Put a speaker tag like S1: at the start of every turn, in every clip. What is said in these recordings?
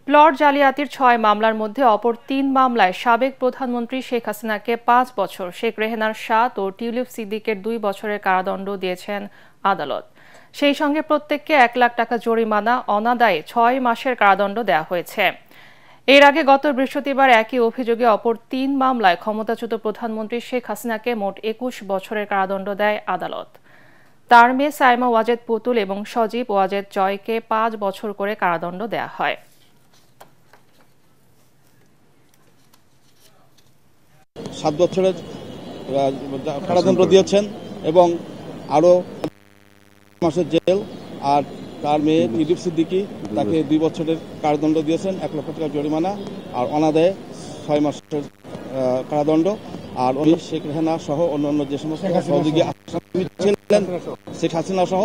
S1: Plot জালিয়াতির ৬ মামলার মধ্যে অপর ৩ মামলায় সাবেক প্রধানমন্ত্রী শেখ হাসিনাকে ৫ বছর, শেখ রেহেনার ৭ ও টিউলিপ সিদ্দিকের ২ বছরের কারাদণ্ড দিয়েছেন আদালত। সেই সঙ্গে প্রত্যেককে ১ লাখ টাকা জরিমানা, অনাদায়ে ৬ মাসের কারাদণ্ড দেওয়া হয়েছে। এর আগে গত বৃহস্পতিবার একই অভিযোগে অপর ৩ মামলায় ক্ষমতাচ্যুত প্রধানমন্ত্রী শেখ হাসিনাকে মোট ২১ বছরের কারাদণ্ড দেয় আদালত। তার মেয়ে সাইমা ওয়াজেদ পুতুল এবং সজীব ওয়াজেদ জয়কে ৫ বছর করে কারাদণ্ড দেওয়া হয়।
S2: ৭ বছরের কারাদণ্ড দিয়েছেন এবং আরো মাসের জেল। আর তার মেয়ে টিউলিপ সিদ্দিকি, তাকে ২ বছরের কারাদণ্ড দিয়েছেন, ১ লক্ষ টাকা জরিমানা আর অনাদায়ে ৬ মাসের কারাদণ্ড। আর ওই শেখ রেহানা সহ অন্যান্য যে সমস্ত সহযোগী আসামি ছিলেন, শেখ হাসিনা সহ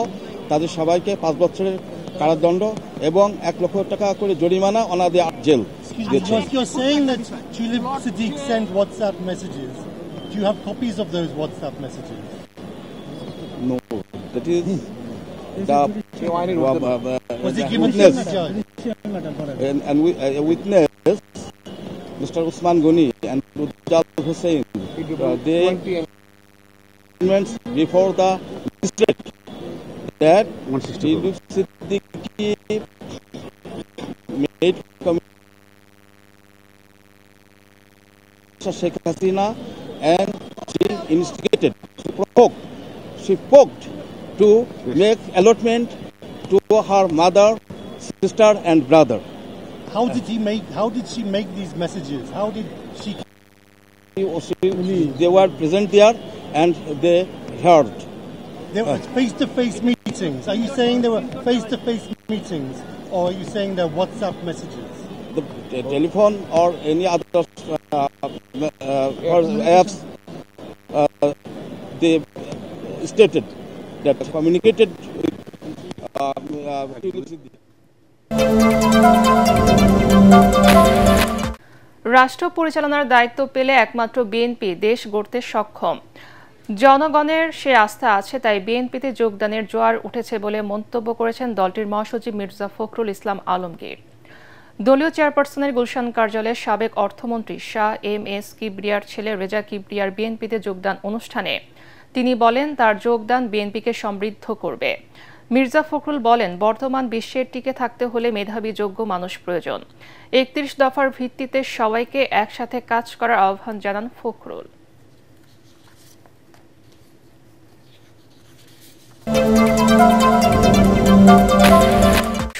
S2: তাদের সবাইকে 5 বছরের কারাদণ্ড এবং ১ লক্ষ টাকা করে জরিমানা, অনাদায়ে jail.
S3: You're saying that Tulip Siddiq sent WhatsApp messages. Do you have copies of those WhatsApp messages?
S2: No, that is
S3: was it given
S2: witness,
S3: to the judge?
S2: and a witness, Mr. Usman Ghani and Rujal Hussain, they before the magistrate that Tulip Siddiqui made Sheikh Hasina and she instigated, she poked to make allotment to her mother, sister and brother.
S3: How did she make these messages? How did she
S2: They were present there and they heard.
S3: There were face-to-face meetings. Are you saying there were face-to-face meetings, or are you saying they're WhatsApp messages?
S2: The telephone or any other apps, they stated that communicated with
S1: রাষ্ট্র পরিচালনার দায়িত্ব পেলে একমাত্র BNP দেশ গড়তে সক্ষম। জনগণের সে আস্থা আছে, তাই বিএনপিতে যোগদানের জোয়ার উঠেছে বলে মন্তব্য করেছেন দলটির মহাসচিব মির্জা ফখরুল ইসলাম আলমগীর। দলীয় চেয়ারপারসনের গুলশান কার্যালয়ে সাবেক অর্থমন্ত্রী শাহ এম এস কিবরিয়ার ছেলে রেজা কিবরিয়ার বিএনপিতে যোগদান অনুষ্ঠানে তিনি বলেন, তার যোগদান বিএনপিকে সমৃদ্ধ করবে। মির্জা ফখরুল বলেন, বর্তমান বিশ্বের টিকে থাকতে হলে মেধাবী যোগ্য মানুষ প্রয়োজন। ৩১ দফার ভিত্তিতে সবাইকে একসাথে কাজ করার আহ্বান জানান ফখরুল।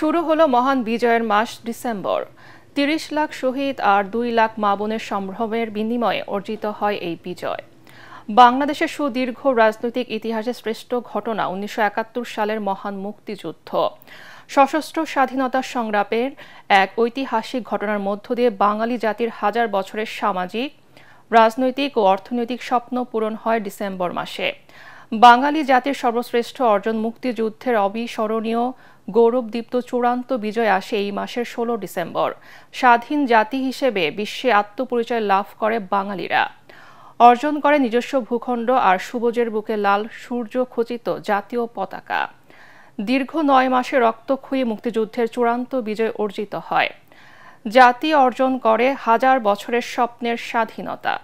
S1: শুরু হলো মহান বিজয়ের মাস ডিসেম্বর। ৩০ লাখ শহীদ আর ২ লাখ মা বোনের সম্ভ্রমের বিনিময়ে অর্জিত হয় এই বিজয়। বাংলাদেশের সুদীর্ঘ রাজনৈতিক ইতিহাসে শ্রেষ্ঠ ঘটনা ১৯৭১ সালের মহান মুক্তিযুদ্ধ। সশস্ত্র স্বাধীনতা সংগ্রামের এক ঐতিহাসিক ঘটনার মধ্য দিয়ে বাঙালি জাতির হাজার বছরের সামাজিক, রাজনৈতিক ও অর্থনৈতিক স্বপ্ন পূরণ হয় ডিসেম্বর মাসে। বাঙালি জাতির সর্বশ্রেষ্ঠ অর্জন মুক্তিযুদ্ধের অবিস্মরণীয় গৌরবদীপ্ত চূড়ান্ত বিজয় আসে এই মাসের ১৬ ডিসেম্বর। স্বাধীন জাতি হিসেবে বিশ্বে আত্মপরিচয় লাভ করে বাঙালিরা, অর্জন করে নিজস্ব ভূখণ্ড আর সবুজের বুকে লাল সূর্য খচিত জাতীয় পতাকা। দীর্ঘ ৯ মাসে রক্তক্ষয়ী মুক্তিযুদ্ধের চূড়ান্ত বিজয় অর্জিত হয়। জাতি অর্জন করে হাজার বছরের স্বপ্নের স্বাধীনতা।